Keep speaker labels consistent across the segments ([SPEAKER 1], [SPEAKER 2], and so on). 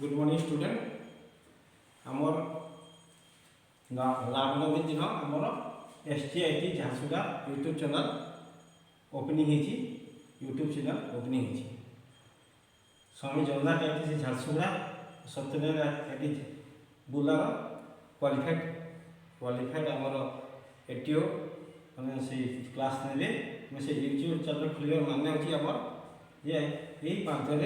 [SPEAKER 1] Good morning student आमर रामनवमी दिन आमर SGIT Jharsuguda YouTube channel opening होती यूट्यूब चैनल ओपनिंग होती स्वामी जगन्नाथ आईटी झारसुगुड़ा सत्यनारायण बुलार क्वालिफाइड आमर एटीओ मैंने से क्लास ने मैं से यूट्यूब चैनल खोल मान्य होची आमर ये यही माध्यम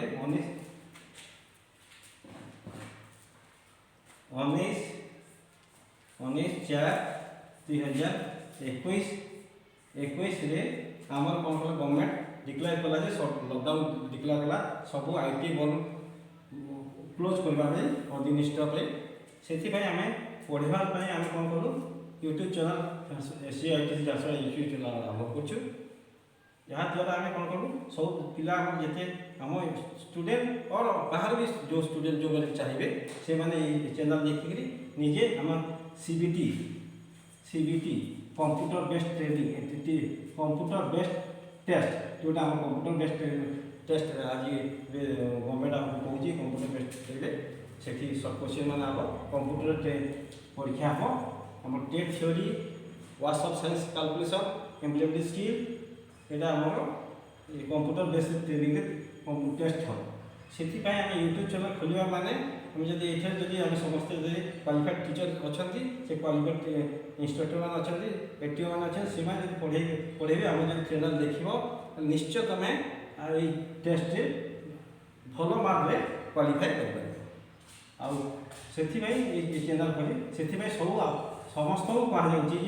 [SPEAKER 1] 19/4/2021 आमर कौन कला गवर्नमेंट डिक्लेयर कला लॉकडाउन डिक्लेयर कला सब आईटी बंद क्लोज करने अधिनिष्ठ से आम पढ़ाई आम कौन करूँ YouTube channel SGIT Jharsuguda YouTube channel आरंभ करूँ जहाँद्वारा आम कौन करूँ सब पिला जिते आम स्टूडेंट और बाहर भी जो स्टूडेंट जो मैंने चाहिए से मैंने चैनल देखिक निजे आम CBT computer based training computer based test जोटा आम कंप्यूटर बेस्ड टेस्ट आज गवर्नमेंट आमको कौन कंप्यूटर बेस्ड से सब क्वेश्चन मैंने हम कंप्यूटर परीक्षा हम आम TET theory WhatsApp science calculation employment skill यहाँ आम कंप्यूटर बेस्ड ट्रेनिंग टेस्ट हम से आम यूट्यूब चैनल खोलिया माने आम जब ये आम समस्त क्वालिफाइड टीचर अच्छा से क्वालिफाइड इंस्ट्रक्टर मैंने अच्छा एटीओ मैंने अच्छे से पढ़े आम जो चैनल देख निश्चय तुम ये टेस्ट भल मार्क क्वालिफाई कर चैनल खोली से सब समस्त को कहुच्छी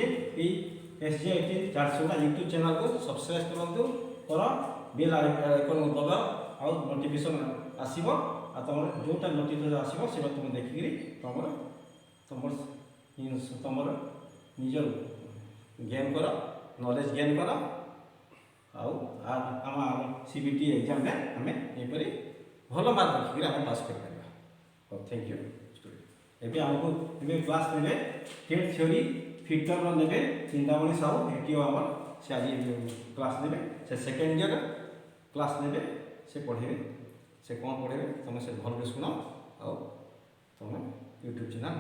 [SPEAKER 1] SGIT झारसुगुड़ा यूट्यूब चैनल को सब्सक्राइब करूँ और बेल आइकन दबा आउ नोटिफिकेशन आसो तुम जोटा नोटिफिकेशन आसो से तुम देखिकी तुम निज गेन कर नॉलेज गेन कर आम CBT एग्जाम में आम यहपर भल मार्क रखिक आम पास कर थैंक यू स्टूडेंट एवं आमको क्लास ने टेट थ्योरी फिटर ने चिंतामणि साहू एटीओ आम से आज क्लास ने से सेकेंड ईयर क्लास ने से पढ़े से कौन पढ़े तुम से भल शुण आ तुम YouTube channel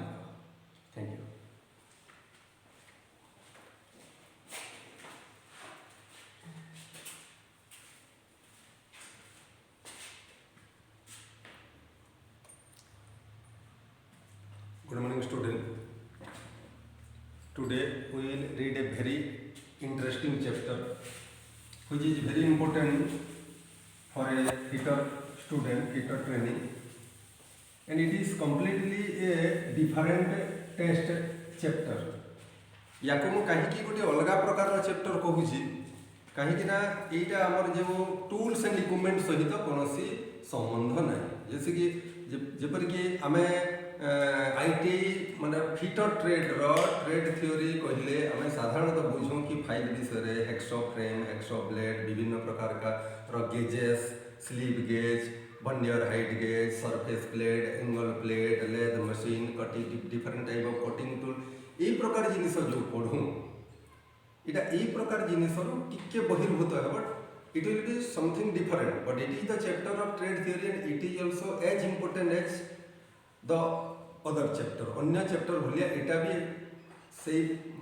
[SPEAKER 1] thank you.
[SPEAKER 2] Good morning student. Today we will read a very interesting chapter which is very important for a fitter student, fitter training, and it is completely a different test chapter. या को कहीं गोटे अलग प्रकार chapter कहूँ कहीं यहाँ आमर जो टूल्स एंड इक्विपमेंट सहित कौन संबंध ना जैसे कि जपरिक आम IT माने फिटर ट्रेड थ्योरी कहले आम साधारणतः बुझूँ कि फाइल विषय हेक्सो फ्रेम हेक्सो ब्लेड विभिन्न प्रकार का gauges sleeve gauge vernier height gauge surface plate angle plate lathe machine cutting different type of cutting tool यही प्रकार जिनिस जो पढ़ूँ इटा यही प्रकार जिनिस टिके बहिर्भूत है but it will be something different but it is the chapter of trade theory and it is also as important as the other chapter अन्य चैप्टर भाया यहाँ भी से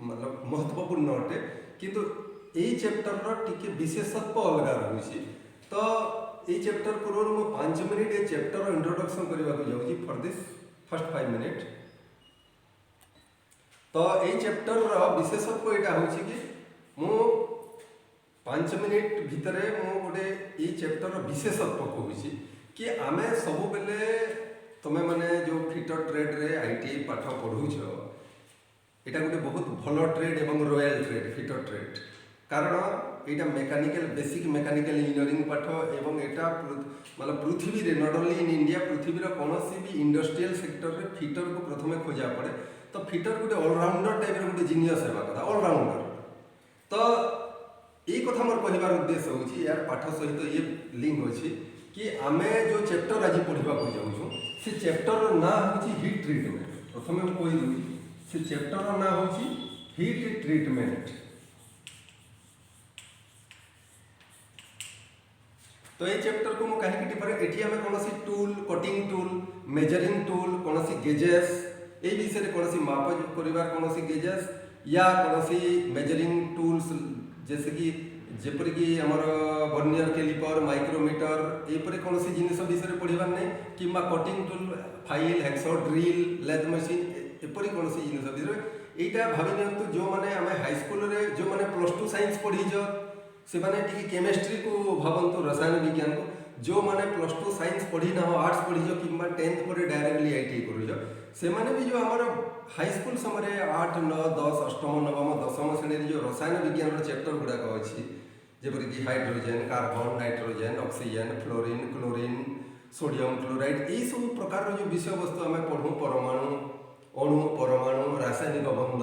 [SPEAKER 2] मतलब महत्वपूर्ण अटे किंतु यही चैप्टर टिके विशेषत्व अलग रही तो ये चैप्टर पूर्व मैं 5 मिनिट ये चैप्टर इंट्रोडक्शन करने को जाऊँगी फॉर दिस फर्स्ट 5 मिनिट तो ये चैप्टर विशेषत्व यहाँ हूँ कि मु 5 मिनिट भितर मु गोटे ये चैप्टर विशेषत्व कहूँ कि आम सब बेले तुम मैंने जो फिटर ट्रेड रे ITI पाठ पढ़ुच यहाँ गोटे बहुत भल ट्रेड एवं रॉयल ट्रेड फिटर ट्रेड कारण यहाँ मेकानिकल बेसिक मेकानिकल इंजीनियरिंग पाठ एवं यहाँ मतलब पृथ्वी रे नॉट ओनली इन इंडिया पृथ्वीर कौन भी इंडस्ट्रियल सेक्टर रे फिटर को प्रथम खोजा पड़े तो फिटर गोटे ऑलराउंडर टाइप गोटे जीनियस है कथा ऑलराउंडर तो ये कथा मोर कहबार उद्देश्य होची यार पाठ सहित ये लिंक अच्छी कि आम जो चैप्टर आज पढ़ा जाऊँ से चैप्टर ना हूँ हीट ट्रीटमेंट प्रथम कहीदेवी से चैप्टर ना हूँ हीट ट्रीटमेंट तो ये चैप्टर को मुझे कहीं डिफरेंट एटी आम कौन tool cutting tool measuring tool कौन सी गेजेस ये विषय कौन सी माप कर कौन सी गेजेस या कौन सी मेजरिंग टूल्स जैसे कि जेपरिक आमर वर्नियर कैलिपर माइक्रोमीटर यहपर कौन सी जिन विषय पढ़ार नहीं कि cutting tool file hacksaw drill lathe machine एपरी कौन सी जिन विषय यहाँ भावी नियंतु जो मैंने आम हाईस्कल जो मैंने +2 साइंस पढ़ीच से मैंने केमिस्ट्री को भावतु रसायन विज्ञान को जो मैंने +2 साइंस पढ़ी ना हो आर्ट्स पढ़ीच कि 10th पर डायरेक्टली ITI कर से मैंने भी जो आम हाईस्कल समय 8, 9, 10, अष्टम नवम दशम श्रेणी जो रसायन विज्ञान चैप्टर गुड़ाक अच्छी जेपरिक hydrogen carbon nitrogen oxygen fluorine chlorine sodium chloride यही सब प्रकार जो विषय वस्तु आम पढ़ू परमाणु अणु परमाणु रासायनिक बंध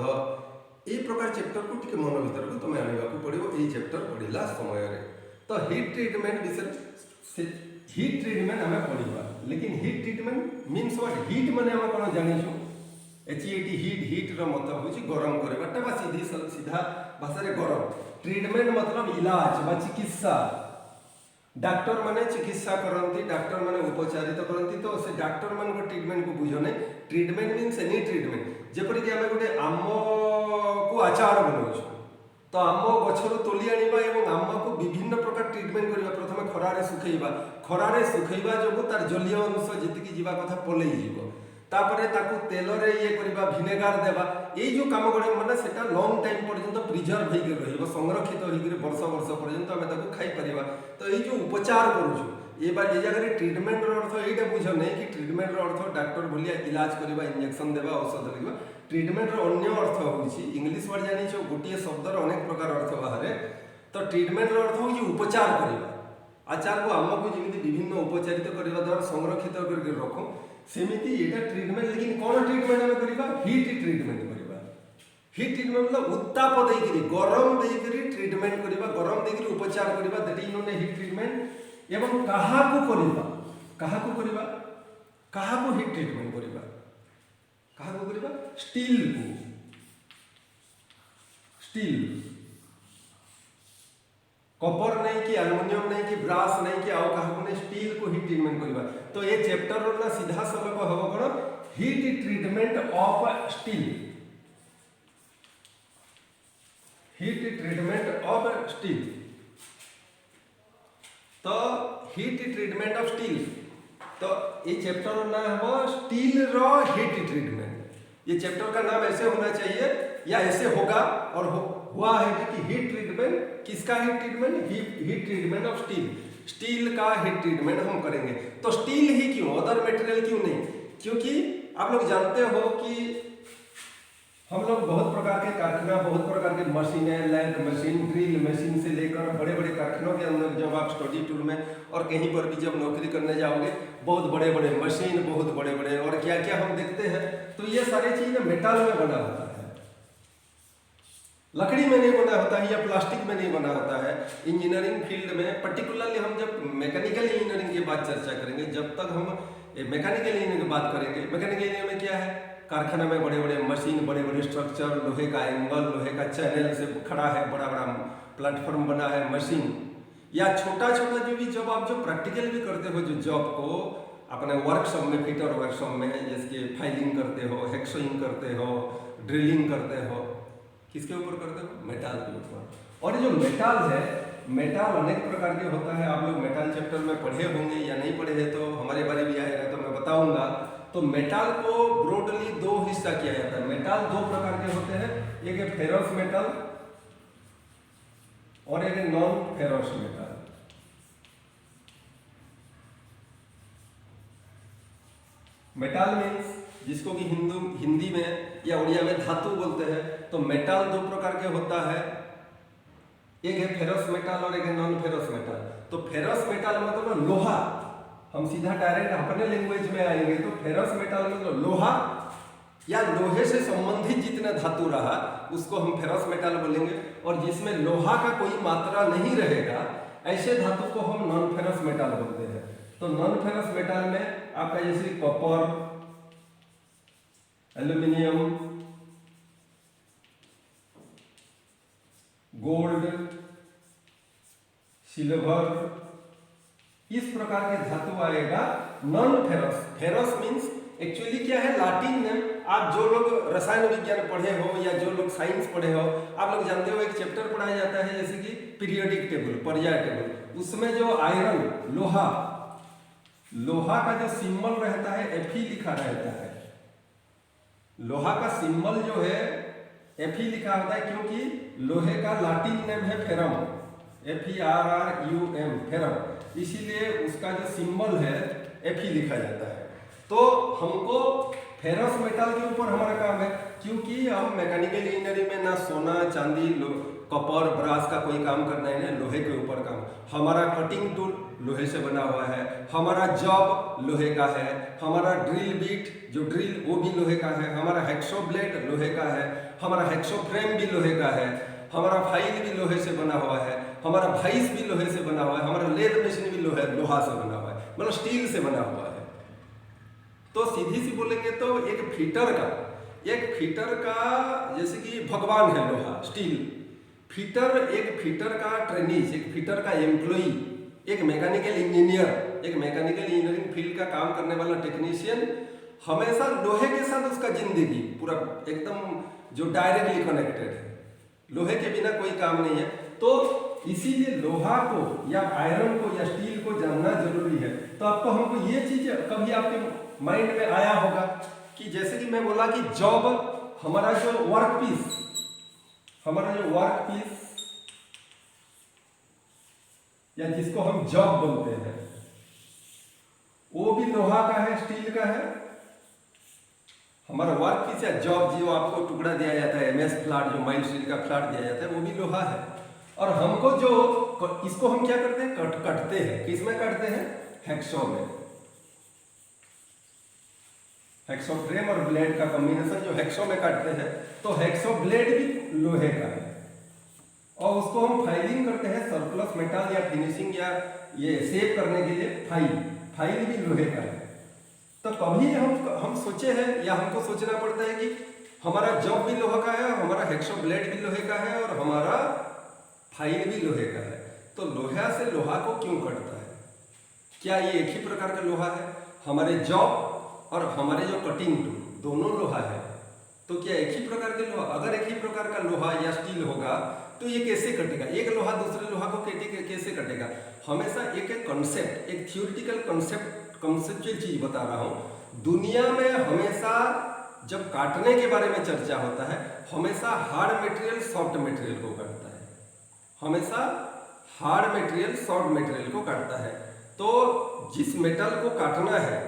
[SPEAKER 2] ये प्रकार चैप्टर को टी मन भर को तुम आने पड़ो ये चैप्टर पढ़ला समय तो हीट ट्रीटमेंट विषय हीट ट्रीटमेंट आम पढ़ा लेकिन heat treatment means what heat माने आम कौन जाचु HEAT हीट हीट मत हूँ गरम करवाटा सीधी सीधा भाषा गरम ट्रीटमेंट मतलब इलाज बा चिकित्सा डाक्टर माने चिकित्सा करती डाक्टर माने उपचारित करती तो से डाक्टर मान ट्रीटमेंट को बुझ नहीं ट्रीटमेंट मीन्स एनी ट्रीटमेंट जेपरिक आम गोटे आम को आचार बनाऊँ तो आम गचर तोली आने आम को विभिन्न प्रकार ट्रीटमेंट करवा प्रथम खरारे सुखेबा खरारे सुखेबा जो तार जलीय अंश जी जीवा कथा पलई जीव तापरे ताकू तेलरे ये करबा विनेगार देबा ये जो काम गुड़ा माने सेटा लॉन्ग टाइम पर्यंत प्रिजर्व होकर रहिबो संरक्षित होकर वर्ष वर्ष पर्यंत आम ताकू खाई परिबा तो ये जो उपचार करूछु ये बार ये जगह ट्रीटमेंट अर्थ ये बुझ नहीं कि ट्रीटमेंट अर्थ डाक्टर भलिया इलाज करबा इंजेक्शन देबा औषध लिखा ट्रीटमेंट अन्य अर्थ होउछि इंग्लिश वर्ड जानी गोटे शब्दर अनेक प्रकार अर्थ बाहर तो ट्रीटमेंट अर्थ होउछि उपचार करबा आचार को आमको जमी विभिन्न उपचारित करने द्वारा संरक्षित करके रखूँ सेमती ये ट्रीटमेंट लेकिन कौन ट्रीटमेंट आम करवा हीट ट्रीटमेंट करवा हीट ट्रीटमेंट मतलब उत्ताप देकर गरम देकर ट्रीटमेंट करवा गरम देकर उपचार करवा that is known heat treatment एवं काहाकू करवा काहाकू करवा काहाकू हीट ट्रीटमेंट करवा काहाकू करवा स्टील को स्टील कॉपर नहीं कि एल्युमिनियम नहीं कि ब्रास नहीं कि आउ कहा नहीं स्टील को हीट ट्रीटमेंट करवा तो ये चैप्टर ना सीधा सलक हम कौन heat treatment of steel heat treatment of steel तो हीट ट्रीटमेंट ऑफ स्टील तो ये चैप्टर ना हम स्टील रो हीट ट्रीटमेंट ये चैप्टर का नाम ऐसे होना चाहिए या ऐसे होगा और हुआ है कि हीट ट्रीटमेंट किसका heat treatment heat treatment of steel steel का हीट ट्रीटमेंट हम करेंगे तो स्टील ही क्यों अदर मटेरियल क्यों नहीं क्योंकि आप लोग जानते हो कि हम लोग बहुत प्रकार के कारखाना बहुत प्रकार के मशीनें लैंड मशीन ड्रिल मशीन से लेकर बड़े बड़े कारखानों के अंदर जब आप स्टडी टूर में और कहीं पर भी जब नौकरी करने जाओगे बहुत बड़े बड़े मशीन बहुत बड़े बड़े और क्या क्या हम देखते हैं तो ये सारी चीज़ मेटल में बना होता है लकड़ी में नहीं बना होता है या प्लास्टिक में नहीं बना होता है इंजीनियरिंग फील्ड में पर्टिकुलरली हम जब मैकेनिकल इंजीनियरिंग की बात चर्चा करेंगे जब तक हम मैकेनिकल इंजीनियरिंग की बात करेंगे मैकेनिकल इंजीनियरिंग में क्या है कारखाना में बड़े बड़े मशीन बड़े बड़े स्ट्रक्चर लोहे का एंगल लोहे का चैनल से खड़ा है बड़ा बड़ा प्लेटफॉर्म बना है मशीन या छोटा छोटा जो भी जब आप जो प्रैक्टिकल भी करते हो जो जॉब को अपने वर्कशॉप में फिटर वर्कशॉप में जैसे फाइलिंग करते हो हेक्सोइंग करते हो ड्रिलिंग करते हो किसके ऊपर करते हो मेटाल के ऊपर और जो मेटाल है मेटाल अनेक प्रकार के होता है आप लोग मेटाल चैप्टर में पढ़े होंगे या नहीं पढ़े हैं तो हमारे बारे में आएगा तो मैं बताऊंगा तो मेटाल को ब्रॉडली दो हिस्सा किया जाता है मेटाल दो प्रकार के होते हैं एक है फेरस मेटल और एक है non ferrous metal metal means जिसको कि हिंदी में या उड़िया में धातु बोलते हैं तो मेटल दो प्रकार के होता है एक है फेरस मेटल और एक है नॉन फेरस मेटल तो फेरस मेटल मतलब लोहा हम सीधा डायरेक्ट अपने लैंग्वेज में आएंगे तो फेरस मेटल मतलब लोहा या लोहे से संबंधित जितना धातु रहा उसको हम फेरस मेटल बोलेंगे और जिसमें लोहा का कोई मात्रा नहीं रहेगा ऐसे धातु को हम नॉन फेरस मेटल बोलते हैं तो नॉन फेरस मेटल में आपका जैसे कॉपर एल्यूमिनियम गोल्ड सिल्वर किस प्रकार के धातु आएगा? Non ferrous. Ferrous means actually क्या है? Latin name. आप जो लोग रसायन विज्ञान पढ़े हो या जो लोग साइंस पढ़े हो, आप लोग जानते हो एक चैप्टर पढ़ाया जाता है जैसे कि पीरियोडिक टेबल, पर्याय टेबल। उसमें जो आयरन, लोहा, लोहा का जो सिंबल रहता है Fe लिखा रहता है। लोहा का सिंबल जो है Fe लिखा होता है, क्योंकि लोहे का लैटिन नेम है फेरम, FERRUM, फेरम। इसीलिए उसका जो सिंबल है Fe लिखा जाता है। तो हमको फेरस मेटल के ऊपर हमारा काम है, क्योंकि हम मैकेनिकल इंजीनियरिंग में ना सोना चांदी कॉपर ब्रास का कोई काम करना है, ना लोहे के ऊपर काम। हमारा कटिंग टूल लोहे से बना हुआ है, हमारा जॉब लोहे का है, हमारा ड्रिल बीट जो ड्रिल वो भी लोहे का है, हमारा हेक्सो ब्लेड लोहे का है, हमारा हेक्सो फ्रेम भी लोहे का है, हमारा फाइल भी लोहे से बना हुआ है, हमारा वाइस भी लोहे से बना हुआ है, हमारा लेद मशीन भी लोहा से बना हुआ है, मतलब स्टील से बना हुआ है। तो सीधी सी बोलेंगे तो एक फिटर का जैसे कि भगवान है लोहा, स्टील। एक फिटर का ट्रेनिज, एक फिटर का एम्प्लॉई, एक मैकेनिकल इंजीनियरिंग फील्ड का काम करने वाला टेक्नीशियन हमेशा लोहे के साथ उसका जिंदगी पूरा एकदम जो डायरेक्टली कनेक्टेड है, लोहे के बिना कोई काम नहीं है। तो इसीलिए लोहा को या आयरन को या स्टील को जानना जरूरी है। तो आपको हमको ये चीज कभी आपके माइंड में आया होगा कि जैसे कि मैं बोला कि जॉब, हमारा जो वर्क पीस या जिसको हम जॉब बोलते हैं, वो भी लोहा का है, स्टील का है। हमारा वर्क पीस या जॉब जो आपको टुकड़ा दिया जाता है, MS फ्लैट, जो माइल स्टील का फ्लैट दिया जाता है, वो भी लोहा है। और हमको जो इसको हम क्या करते हैं? कटते हैं। किसमें कटते हैं? हेक्सो में। हेक्सो फ्रेम और ब्लेड का कॉम्बिनेशन जो हेक्सो में काटते हैं, तो हेक्सो ब्लेड भी लोहे का है। और उसको हम फाइलिंग करते हैं, सरप्लस मेटल या फिनिशिंग या ये सेव करने के लिए फाइल भी लोहे का है। तो कभी हम सोचे हैं या हमको सोचना पड़ता है कि हमारा जॉब भी लोहा का है, हमारा हेक्सो ब्लेड भी लोहे का है और हमारा फाइल भी लोहे का है। तो लोहा से लोहा को क्यों कटता है? क्या ये एक ही प्रकार का लोहा है? हमारे जॉब और हमारे जो कटिंग टूल दोनों लोहा है, तो क्या एक ही प्रकार के लोहा? अगर एक ही प्रकार का लोहा या स्टील होगा तो ये कैसे कटेगा? एक लोहा दूसरे लोहा को कैसे कटेगा? हमेशा एक कॉन्सेप्ट, एक थियोरिटिकल कॉन्सेप्चुअल चीज बता रहा हूं। दुनिया में हमेशा जब काटने के बारे में चर्चा होता है, हमेशा हार्ड मटेरियल सॉफ्ट मटेरियल को काटता है, हमेशा हार्ड मटेरियल सॉफ्ट मटेरियल को काटता है। तो जिस मेटल को काटना है,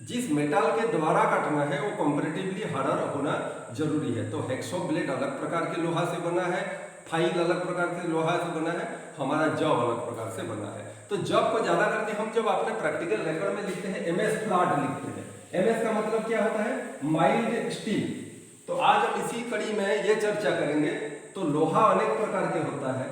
[SPEAKER 2] जिस मेटल के द्वारा काटना है, वो कंपैरेटिवली हार्डर होना जरूरी है। तो हेक्सो ब्लेड अलग प्रकार के लोहा से बना है, फाइल अलग प्रकार के लोहा से बना है, हमारा जॉब अलग प्रकार से बना है। तो जॉब को ज्यादा करके हम जब अपने प्रैक्टिकल रिकॉर्ड में लिखते हैं MS फ्लैट लिखते हैं। MS का मतलब क्या होता है? Mild steel. तो आज हम इसी कड़ी में ये चर्चा करेंगे। तो लोहा अनेक प्रकार के होता है,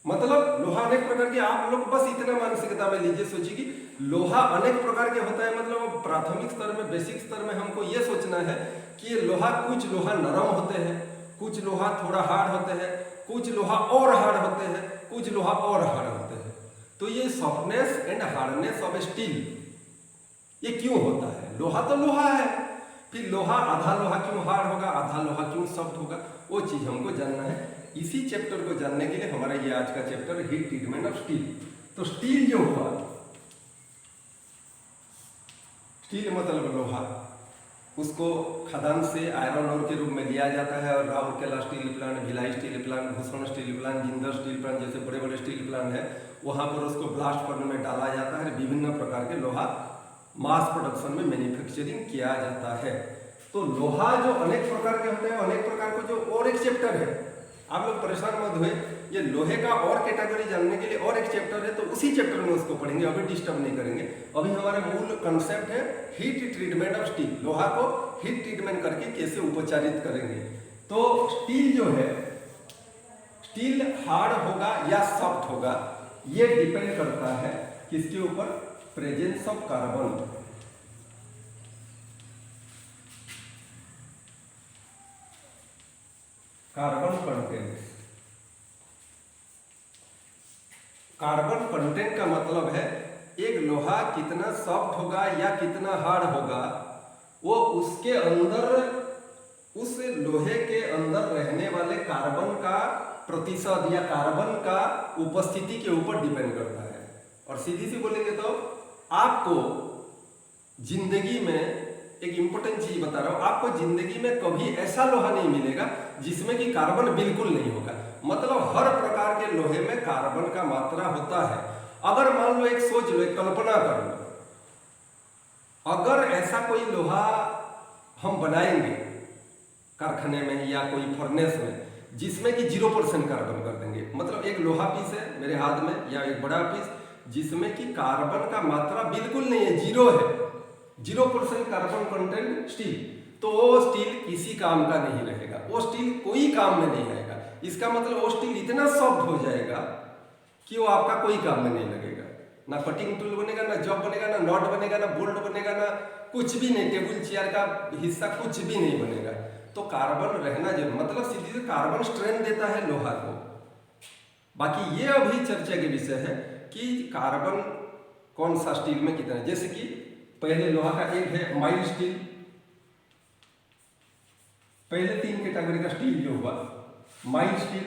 [SPEAKER 2] मतलब लोहा अनेक प्रकार के, आप लोग बस इतना मानसिकता में लीजिए, सोचिए कि लोहा अनेक प्रकार के होता है। मतलब प्राथमिक स्तर में, बेसिक स्तर में हमको ये सोचना है कि लोहा, कुछ लोहा नरम होते हैं, कुछ लोहा थोड़ा हार्ड होते हैं, कुछ लोहा और हार्ड होते हैं, कुछ लोहा और हार्ड होते हैं। तो ये softness and hardness of steel ये क्यों होता है? लोहा तो लोहा है, फिर लोहा, आधा लोहा क्यों हार्ड होगा, आधा लोहा क्यों सॉफ्ट होगा, वो चीज हमको जानना है। इसी चैप्टर को जानने के लिए हमारा ये आज का chapter heat treatment of steel. तो स्टील जो हुआ, स्टील मतलब लोहा, उसको खदान से आयरन ओर के रूप में लिया जाता है और Rourkela steel plant, Bhilai steel plant, Bhushan steel plant, Jindal steel plant जैसे बड़े बड़े स्टील प्लांट है, वहां पर उसको ब्लास्ट फर्न में डाला जाता है। विभिन्न प्रकार के लोहा मास प्रोडक्शन में मैन्युफैक्चरिंग किया जाता है। तो लोहा जो अनेक प्रकार के होते हैं, अनेक प्रकार को जो और एक चैप्टर है, आप लोग परेशान मत हुए, ये लोहे का और कैटेगरी जानने के लिए और एक चैप्टर है, तो उसी चैप्टर में उसको पढ़ेंगे, अभी डिस्टर्ब नहीं करेंगे। अभी हमारा मूल कंसेप्ट है हीट ट्रीटमेंट ऑफ स्टील। लोहा को हीट ट्रीटमेंट करके कैसे उपचारित करेंगे। तो स्टील जो है, स्टील हार्ड होगा या सॉफ्ट होगा, ये डिपेंड करता है किसके ऊपर? Presence of carbon. Carbon content. Carbon content का मतलब है एक लोहा कितना सॉफ्ट होगा या कितना हार्ड होगा, वो उसके अंदर, उस लोहे के अंदर रहने वाले कार्बन का प्रतिशत या कार्बन का उपस्थिति के ऊपर डिपेंड करता है। और सीधी सी बोलेंगे तो आपको जिंदगी में एक इंपॉर्टेंट चीज बता रहा हूं, आपको जिंदगी में कभी ऐसा लोहा नहीं मिलेगा जिसमें कि कार्बन बिल्कुल नहीं होगा। मतलब हर प्रकार के लोहे में कार्बन का मात्रा होता है। अगर मान लो, एक सोच लो, एक कल्पना कर लो, अगर ऐसा कोई लोहा हम बनाएंगे कारखाने में या कोई फर्नेस में जिसमें कि 0% कार्बन कर देंगे, मतलब एक लोहा पीस है मेरे हाथ में या एक बड़ा पीस जिसमें कि कार्बन का मात्रा बिल्कुल नहीं है, 0 है, 0% कार्बन कंटेंट स्टील, तो वो स्टील किसी काम का नहीं रहेगा, वो स्टील कोई काम में नहीं आएगा। इसका मतलब वो स्टील इतना सॉफ्ट हो जाएगा कि वो आपका कोई काम में नहीं लगेगा। ना कटिंग टूल बनेगा, ना जॉब बनेगा, ना नॉट बनेगा, ना बोल्ट बनेगा, ना कुछ भी नहीं, टेबल चेयर का हिस्सा कुछ भी नहीं बनेगा। तो कार्बन रहना जरूर, मतलब सीधी से कार्बन स्ट्रेंथ देता है लोहा को। बाकी ये अभी चर्चा के विषय है कि कार्बन कौन सा स्टील में कितना, जैसे कि पहले लोहा का एक है माइल्ड स्टील, पहले 3 कैटेगरी का स्टील जो हुआ, माइल्ड स्टील,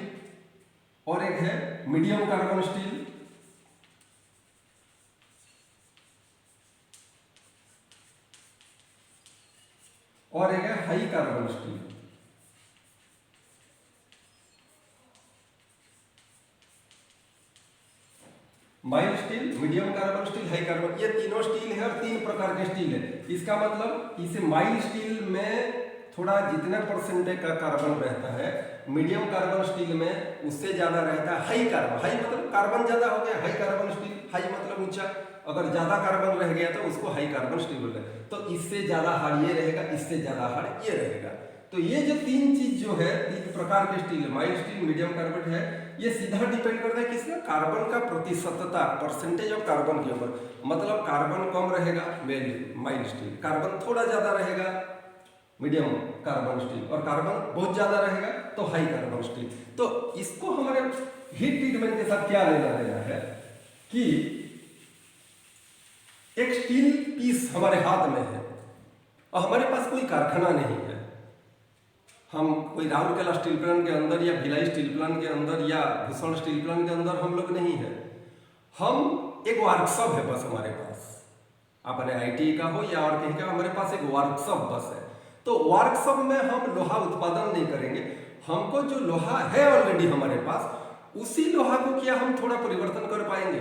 [SPEAKER 2] और एक है मीडियम कार्बन स्टील, और एक है high carbon steel. Mild steel, medium carbon steel, high carbon, ये तीनों स्टील है और 3 प्रकार के स्टील है। इसका मतलब इसे माइल्ड स्टील में थोड़ा जितना परसेंटेज का कार्बन रहता है, मीडियम कार्बन स्टील में उससे ज्यादा रहता है हाई कार्बन। हाई मतलब कार्बन ज्यादा हो गया, हाई कार्बन स्टील, हाई मतलब ऊंचा, अगर ज्यादा कार्बन रह गया तो उसको हाई कार्बन स्टील बोलते हैं। तो इससे ज्यादा हार्ड ये रहेगा, इससे ज्यादा हार्ड ये रहेगा। तो ये जो 3 चीज जो है, 3 प्रकार के steel, mild steel, medium carbon है, ये सीधा डिपेंड करता है किसका, कार्बन का प्रतिशतता, परसेंटेज ऑफ कार्बन के ऊपर। मतलब कार्बन कम रहेगा माइल्ड स्टील, कार्बन थोड़ा ज्यादा रहेगा मीडियम कार्बन स्टील, और कार्बन बहुत ज्यादा रहेगा तो हाई कार्बन स्टील। तो इसको हमारे हीट ट्रीटमेंट के साथ क्या लेना देना है कि एक स्टील पीस हमारे हाथ में है और हमारे पास कोई कारखाना नहीं है, हम कोई राउरकेला स्टील प्लांट के अंदर या भिलाई स्टील प्लांट के अंदर या भूषण स्टील प्लांट के अंदर हम लोग नहीं है, हम एक वर्कशॉप है बस हमारे पास, अपने आईटी का हो या और कहीं का, हमारे पास एक वर्कशॉप बस है। तो वर्कशॉप में हम लोहा उत्पादन नहीं करेंगे, हमको जो लोहा है ऑलरेडी हमारे पास, उसी लोहा को क्या हम थोड़ा परिवर्तन कर पाएंगे?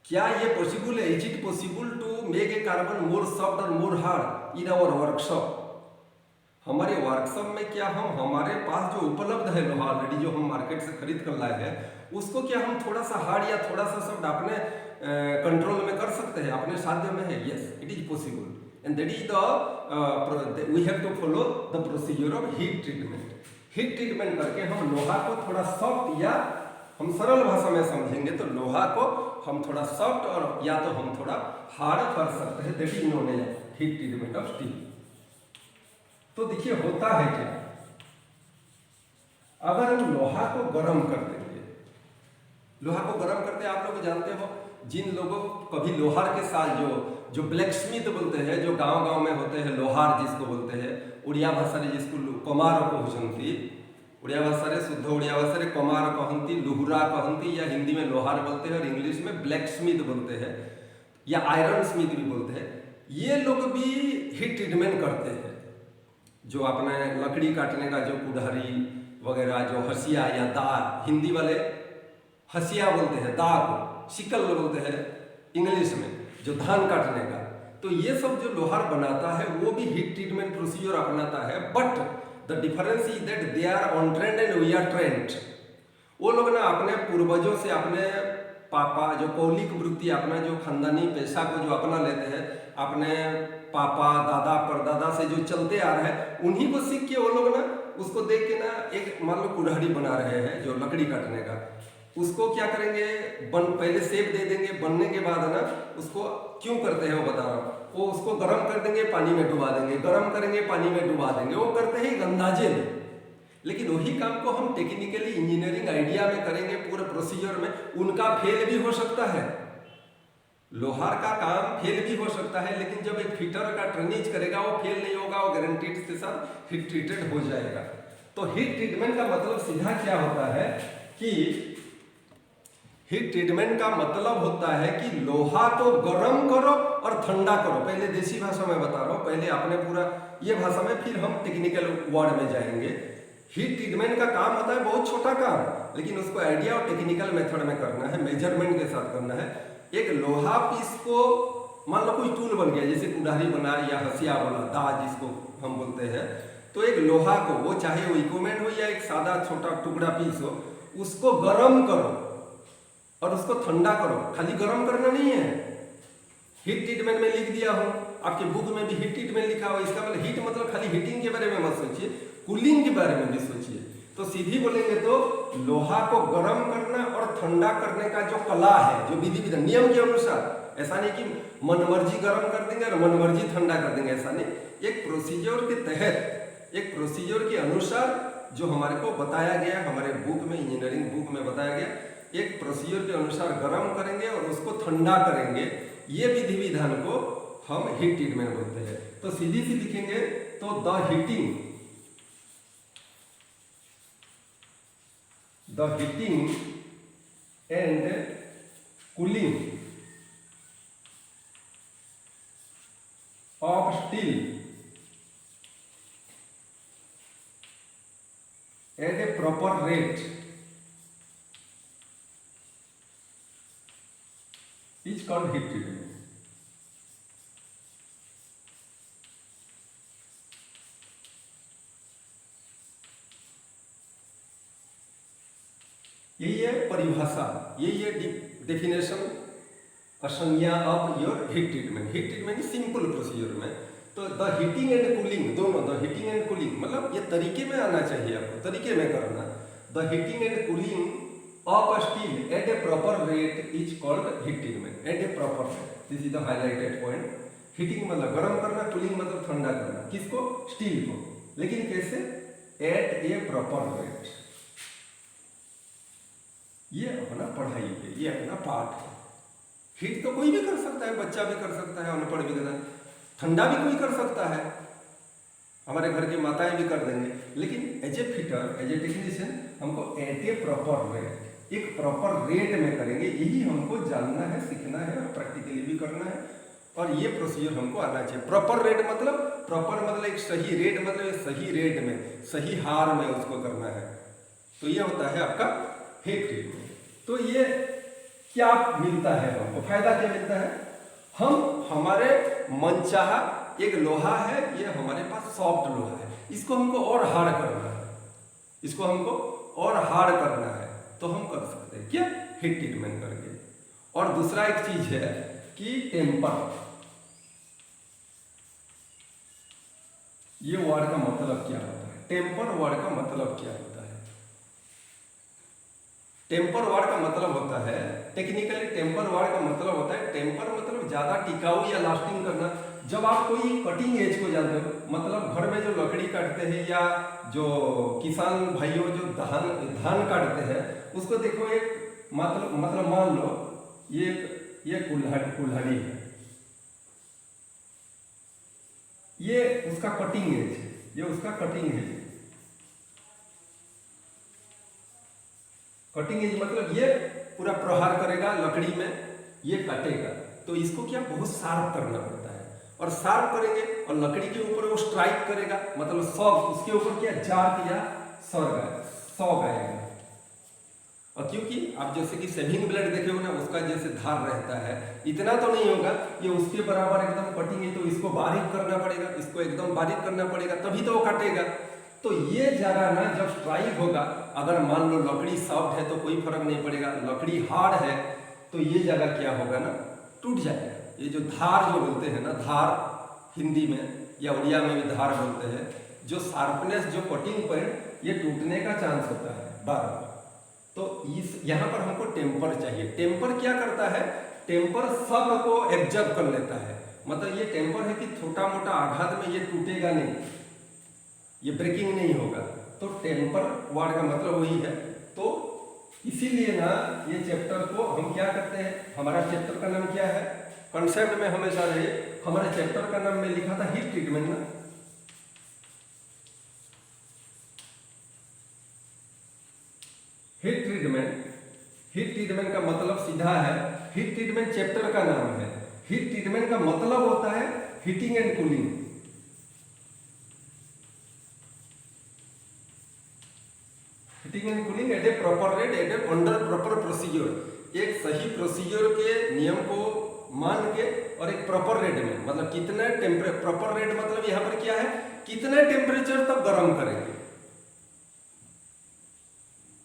[SPEAKER 2] क्या ये पॉसिबल है? Is it possible to make a carbon more soft और more hard in our workshop? हमारे वर्कशॉप में क्या हम, हमारे पास जो उपलब्ध है लोहा ऑलरेडी, जो हम मार्केट से खरीद कर लाए हैं, उसको क्या हम थोड़ा सा हार्ड या थोड़ा सा सॉफ्ट अपने कंट्रोल में कर सकते हैं, अपने साध्य में है? Yes, it is possible, and that is the we have to follow the procedure of heat treatment. Heat treatment करके हम लोहा को थोड़ा सॉफ्ट, या हम सरल भाषा में समझेंगे तो लोहा को हम थोड़ा सॉफ्ट और या तो हम थोड़ा हार्ड कर सकते हैं। That is known as heat treatment of steel. तो देखिए होता है क्या, अगर हम लोहा को गर्म कर देंगे, लोहा को गर्म करते आप लोग जानते हो, जिन लोगों कभी लोहार के साथ जो ब्लैक स्मिथ बोलते हैं, जो गांव गांव में होते हैं, लोहार जिसको बोलते हैं, उड़िया भाषा जिसको कमार कहते, उड़िया भाषा शुद्ध उड़िया भाषा कमार कहती, लुहरा कहती, या हिंदी में लोहार बोलते हैं और इंग्लिश में ब्लैक स्मिथ बोलते हैं या आयरन स्मिथ भी बोलते हैं। ये लोग भी हीट ट्रीटमेंट करते हैं, जो अपने लकड़ी काटने का जो कुल्हाड़ी वगैरह, जो हसिया या दा, हिंदी वाले हसिया बोलते हैं, दा को सिकल बोलते हैं इंग्लिश में, जो धान काटने का। तो ये सब जो लोहार बनाता है वो भी हीट ट्रीटमेंट प्रोसीजर अपनाता है, but the difference is that they are untrained and we are trained. वो लोग ना अपने पूर्वजों से, अपने पापा, जो कौलिक वृत्ति, अपना जो खानदानी पैसा को जो अपना लेते हैं, अपने पापा दादा परदादा से जो चलते आ रहे हैं, उन्हीं को सीख के वो लोग ना उसको देख के ना, एक मान लो कुल्हाड़ी बना रहे हैं जो लकड़ी काटने का, उसको क्या करेंगे, पहले शेप दे देंगे, बनने के बाद ना उसको क्यों करते हैं वो बता रहा हूँ, वो उसको गर्म कर देंगे, पानी में डुबा देंगे, गर्म करेंगे, पानी में डुबा देंगे, वो करते हैं अंदाजे में। लेकिन वही काम को हम टेक्निकली इंजीनियरिंग आइडिया में करेंगे, पूरे प्रोसीजर में, उनका फेल भी हो सकता है। लोहार का काम फेल भी हो सकता है, लेकिन जब एक फिटर का ट्रेनिंग करेगा वो फेल नहीं होगा, वो गारंटीड के साथ हीट ट्रीटेड हो जाएगा। तो हीट ट्रीटमेंट का मतलब सीधा क्या होता है कि हीट ट्रीटमेंट का मतलब होता है कि लोहा को गर्म करो और ठंडा करो। पहले देसी भाषा में बता रहा हूँ, पहले आपने पूरा ये भाषा में, फिर हम टेक्निकल वर्ड में जाएंगे। हीट ट्रीटमेंट का काम होता है बहुत छोटा काम, लेकिन उसको आइडिया और टेक्निकल मेथड में करना है, मेजरमेंट के साथ करना है। एक लोहा पीस को मान लो कोई टूल बन गया, जैसे कुल्हाड़ी बना या हसिया बना, दाज जिसको हम बोलते हैं, तो एक लोहा को, वो चाहे वो इक्विपमेंट हो या एक सादा छोटा टुकड़ा पीस हो, उसको गर्म करो और उसको ठंडा करो। खाली गर्म करना नहीं है। हीट ट्रीटमेंट में लिख दिया हो, आपके बुक में भी हीट ट्रीटमेंट लिखा हो, इसका मतलब हीट मतलब खाली हीटिंग के बारे में मत सोचिए, कूलिंग के बारे में भी सोचिए। तो सीधी बोलेंगे तो लोहा को गर्म करना और ठंडा करने का जो कला है, जो विधि विधान नियम के अनुसार, ऐसा नहीं कि मनमर्जी गर्म कर देंगे और मनमर्जी ठंडा कर देंगे, ऐसा नहीं। एक प्रोसीजर के तहत, एक प्रोसीजर के अनुसार जो हमारे को बताया गया, हमारे बुक में, इंजीनियरिंग बुक में बताया गया, एक प्रोसीजर के अनुसार गर्म करेंगे और उसको ठंडा करेंगे, ये विधि विधान को हम हीट ट्रीटमेंट बोलते हैं। तो सीधी सी लिखेंगे तो the heating and cooling of steel at a proper rate is called heat treatment. यही है परिभाषा, यही है डेफिनेशन, संज्ञा of your heat treatment. Heat treatment simple procedure में। तो द हीटिंग एंड कूलिंग, दोनों, द हीटिंग एंड कूलिंग मतलब ये तरीके में आना चाहिए आपको, तरीके में करना। The heating and cooling of steel at a proper rate is called heat treatment. At a proper rate, this is the highlighted point. Heating मतलब गर्म करना, कूलिंग मतलब ठंडा करना, किसको? स्टील को। लेकिन कैसे? Eight a proper rate. ये अपना पढ़ाई है, ये अपना पाठ है। हीट तो कोई भी कर सकता है, बच्चा भी कर सकता है, अनपढ़ भी कर, ठंडा भी कोई कर सकता है, हमारे घर की माताएं भी कर देंगे। लेकिन as a fitter, as a technician, हमको एट ए प्रॉपर रेट, एक प्रॉपर रेट में करेंगे। यही हमको जानना है, सीखना है और प्रैक्टिकली भी करना है। और ये प्रोसीजर हमको आना चाहिए। प्रॉपर रेट मतलब, प्रॉपर मतलब एक सही रेट, मतलब एक सही रेट में, सही हार में उसको करना है। तो ये होता है आपका हीट ट्रीटमेंट। तो ये क्या मिलता है हमको, फायदा क्या मिलता है? हम हमारे मनचाहा एक लोहा है, ये हमारे पास सॉफ्ट लोहा है, इसको हमको और हार्ड करना है, इसको हमको और हार्ड करना है, तो हम कर सकते हैं क्या? हीट ट्रीटमेंट करके। और दूसरा एक चीज है कि टेम्पर, ये वर्ड का मतलब क्या होता है? टेम्पर वर्ड का मतलब क्या होता है? टेम्पर वर्ड का मतलब होता है, टेक्निकली टेम्पर वर्ड का मतलब होता है, टेम्पर मतलब ज्यादा टिकाऊ या लास्टिंग करना। जब आप कोई कटिंग एज को जानते हो, मतलब घर में जो लकड़ी काटते हैं या जो किसान भाइयों जो धान काटते हैं, उसको देखो, एक मतलब मान लो ये कुल्हाड़ी है, ये उसका कटिंग एज है, ये उसका कटिंग एज है। कटिंग एज मतलब ये पूरा प्रहार करेगा लकड़ी में, ये काटेगा, तो इसको क्या बहुत शार्प करना पड़ता है। और शार्प करेंगे और लकड़ी के ऊपर वो स्ट्राइक करेगा, मतलब उसके ऊपर क्या जाग या सॉग आएगा। और क्योंकि आप जैसे कि सेविंग ब्लेड देखे हो ना, उसका जैसे धार रहता है, इतना तो नहीं होगा, ये उसके बराबर एकदम कटिंग है, तो इसको बारीक करना पड़ेगा, इसको एकदम बारीक करना पड़ेगा, तभी तो वो काटेगा। तो ये जगह ना जब स्ट्राइक होगा, अगर मान लो लकड़ी सॉफ्ट है तो कोई फर्क नहीं पड़ेगा, लकड़ी हार्ड है तो ये जगह क्या होगा ना, टूट जाएगा। ये जो धार जो बोलते हैं ना, धार हिंदी में या उड़िया में भी धार बोलते हैं, जो शार्पनेस, जो कटिंग पॉइंट, ये टूटने का चांस होता है बार। तो इस यहाँ पर हमको टेम्पर चाहिए। टेम्पर क्या करता है? टेम्पर सब को एब्जॉर्ब कर लेता है। मतलब ये टेम्पर है कि छोटा मोटा आघात में ये टूटेगा नहीं, ये ब्रेकिंग नहीं होगा, तो टेम्पर वर्ड का मतलब वही है। तो इसीलिए ना ये चैप्टर को हम क्या करते हैं, हमारा चैप्टर का नाम क्या है, कंसेप्ट में हमेशा रहे, हमारे चैप्टर का नाम में लिखा था हीट ट्रीटमेंट ना। हीट ट्रीटमेंट का मतलब सीधा है, हीट ट्रीटमेंट चैप्टर का नाम है। हीट ट्रीटमेंट का मतलब होता है heating and cooling. Heating and cooling at a proper rate at a under proper procedure. एक सही प्रोसीजर के नियम को मान के और एक प्रॉपर रेट में, मतलब कितना प्रॉपर रेट मतलब यहाँ पर क्या है, कितना टेम्परेचर तक गर्म करेंगे।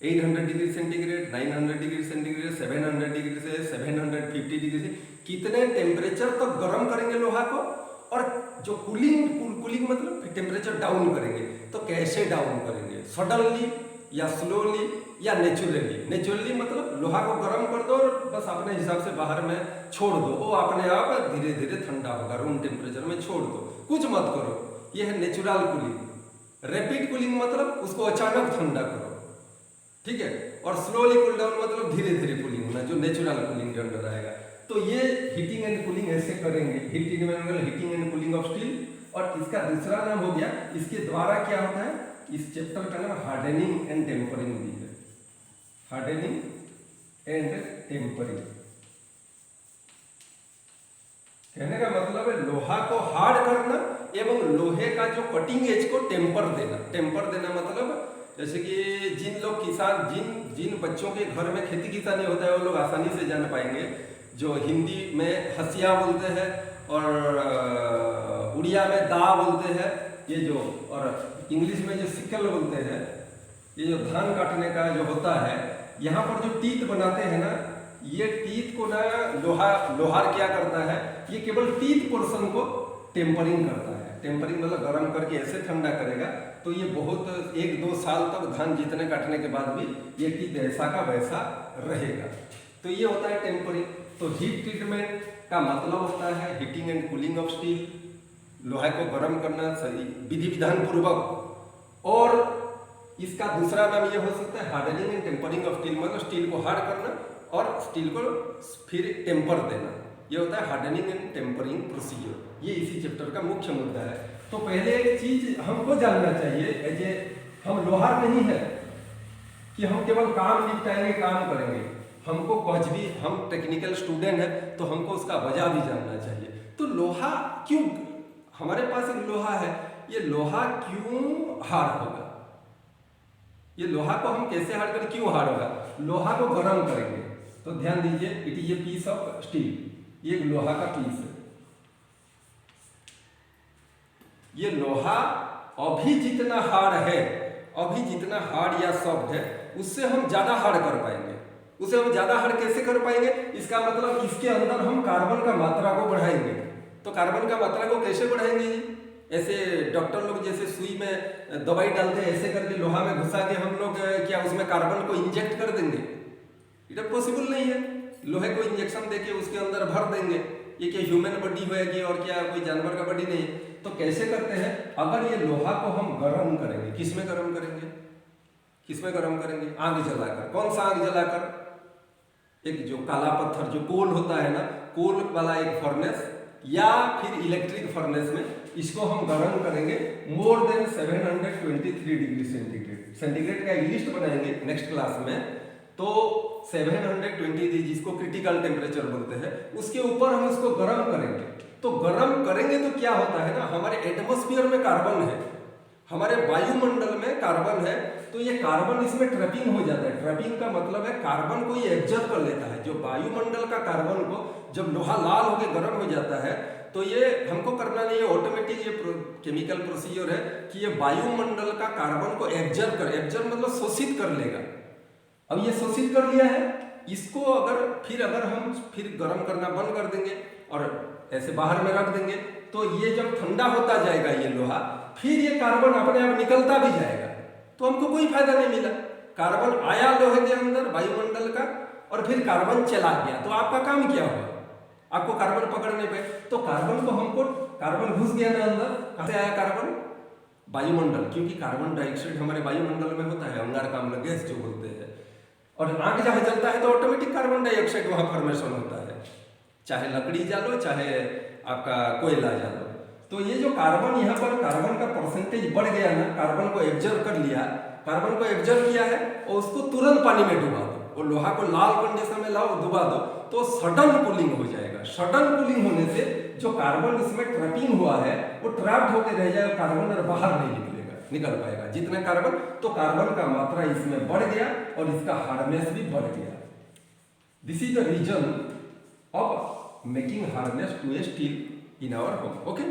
[SPEAKER 2] 800 degree centigrade, 900 degree centigrade, 700 degree से 750 डिग्री से कितने टेम्परेचर तक गर्म करेंगे लोहा को, और जो कूलिंग मतलब टेम्परेचर डाउन करेंगे, तो कैसे डाउन करेंगे, सडनली या स्लोली या नेचुरली मतलब लोहा को गर्म कर दो और बस अपने हिसाब से बाहर में छोड़ दो, वो अपने आप धीरे धीरे ठंडा होगा, रूम टेम्परेचर में छोड़ दो, कुछ मत करो। ये है नेचुरल कूलिंग। रैपिड कूलिंग मतलब उसको अचानक ठंडा करो, ठीक है। और स्लोली कूल डाउन मतलब धीरे धीरे कूलिंग होना, जो नेचुरल कूलिंग के अंदर आएगा। तो ये हीटिंग एंड कूलिंग ऐसे करेंगे। Heating and cooling of steel, और इसका दूसरा नाम हो गया, इसके द्वारा क्या होता है, इस चैप्टर का नाम हार्डनिंग एंड टेम्परिंग भी है। हार्डनिंग एंड टेम्परिंग कहने का मतलब है लोहा को हार्ड करना एवं लोहे का जो कटिंग एज को टेम्पर देना। टेम्पर देना मतलब जैसे कि जिन लोग किसान, जिन बच्चों के घर में खेती किसानी होता है वो लोग आसानी से जान पाएंगे। जो हिंदी में हसिया बोलते हैं और उड़िया में दा बोलते हैं, ये जो, और इंग्लिश में जो सिकल बोलते हैं, ये जो धान काटने का जो होता है, यहाँ पर जो टीथ बनाते हैं ना, ये टीथ को ना लोहार क्या करता है, ये केवल टीथ पोर्शन को टेम्परिंग करता है। टेम्परिंग मतलब गर्म करके ऐसे ठंडा करेगा, तो ये बहुत 1-2 साल तक धान जितने काटने के बाद भी ये टीथ ऐसा का वैसा रहेगा। तो ये होता है टेम्परिंग। तो हीट ट्रीटमेंट का मतलब होता है heating and cooling of steel, लोहा को गर्म करना सही विधि विधान पूर्वक। और इसका दूसरा नाम ये हो सकता है hardening and tempering of steel, मतलब स्टील को हार्ड करना और स्टील को फिर टेम्पर देना। ये होता है हार्डनिंग एंड टेम्परिंग प्रोसीजर। ये इसी चैप्टर का मुख्य मुद्दा है। तो पहले एक चीज हमको जानना चाहिए, ऐसे हम लोहार नहीं है कि हम केवल काम निपटाएंगे, काम करेंगे। हमको कुछ भी, हम टेक्निकल स्टूडेंट है तो हमको उसका वजह भी जानना चाहिए। तो लोहा क्यों, हमारे पास एक लोहा है, ये लोहा क्यों हार्ड होगा, ये लोहा को हम कैसे हार्ड करें, क्यों हार्ड होगा। लोहा को गर्म करेंगे तो ध्यान दीजिए, it is a piece of steel, ये लोहा का पीस है। ये लोहा अभी जितना हार्ड है, अभी जितना हार्ड या सॉफ्ट है, उससे हम ज्यादा हार्ड कर पाएंगे। उसे हम ज्यादा हार्ड कैसे कर पाएंगे, इसका मतलब इसके अंदर हम कार्बन का मात्रा को बढ़ाएंगे। तो कार्बन का मात्रा को कैसे बढ़ाएंगे जी, ऐसे डॉक्टर लोग जैसे सुई में दवाई डालते हैं, ऐसे करके लोहा में घुसा के हम लोग क्या उसमें कार्बन को इंजेक्ट कर देंगे, इट पॉसिबल नहीं है। लोहे को इंजेक्शन देके उसके अंदर भर देंगे, ये क्या ह्यूमन बॉडी होएगी और क्या कोई जानवर का बॉडी नहीं। तो कैसे करते हैं, अगर ये लोहा को हम गर्म करेंगे, किसमें गर्म करेंगे, किसमें गर्म करेंगे, आग जलाकर। कौन सा आग जलाकर, एक जो काला पत्थर जो कोल होता है ना, कोल वाला एक फर्नेस या फिर इलेक्ट्रिक फर्नेस में इसको हम गर्म करेंगे मोर देन 723 डिग्री सेंटीग्रेड का एक लिस्ट बनाएंगे नेक्स्ट क्लास में। तो 720 जिसको क्रिटिकल टेम्परेचर बोलते हैं, उसके ऊपर हम इसको गर्म करेंगे। तो गर्म करेंगे तो क्या होता है ना, हमारे एटमॉस्फेयर में कार्बन है, हमारे वायुमंडल में कार्बन है, तो ये कार्बन इसमें ट्रैपिंग हो जाता है। ट्रैपिंग का मतलब है कार्बन को ये एब्जॉर्ब कर लेता है। जो वायुमंडल का कार्बन को, जब लोहा लाल होकर गर्म हो जाता है, तो ये हमको करना नहीं है, ऑटोमेटिक ये केमिकल प्रोसीजर है कि ये वायुमंडल का कार्बन को एब्जॉर्ब मतलब शोषित कर लेगा। अब ये शोषित कर लिया है, इसको अगर हम गर्म करना बंद कर देंगे और ऐसे बाहर में रख देंगे, तो ये जब ठंडा होता जाएगा ये लोहा, फिर ये कार्बन अपने आप निकलता भी जाएगा, तो हमको कोई फायदा नहीं मिला। कार्बन आया लोहे के अंदर वायुमंडल का और फिर कार्बन चला गया, तो आपका काम क्या हुआ, आपको कार्बन पकड़ने पे, तो कार्बन घुस गया ना अंदर। कहाँ से आया कार्बन, वायुमंडल, क्योंकि कार्बन डाइऑक्साइड हमारे वायुमंडल में होता है, अंगारकाम्ल गैस जो बोलते हैं, और आग जहाँ जलता है तो ऑटोमेटिक कार्बन डाइऑक्साइड वहाँ फॉर्मेशन होता है, चाहे लकड़ी जालो चाहे आपका कोयला जालो। तो ये जो कार्बन यहाँ पर कार्बन का परसेंटेज बढ़ गया ना, कार्बन को एब्जर्व कर लिया, कार्बन को एब्जर्व किया है और उसको तुरंत पानी में डुबा दो, और लोहा को लाल कंडीशन में लाओ डुबा दो, तो सडन कूलिंग हो जाएगा। सडन कूलिंग होने से जो कार्बन इसमें ट्रैपिंग हुआ है वो ट्रैप्ड होकर रह जाएगा, कार्बन और बाहर नहीं निकल पाएगा। जितने कार्बन, तो कार्बन का मात्रा इसमें बढ़ गया और इसका हार्डनेस भी बढ़ गया। This is the reason of making hardness to a steel in our home. Okay.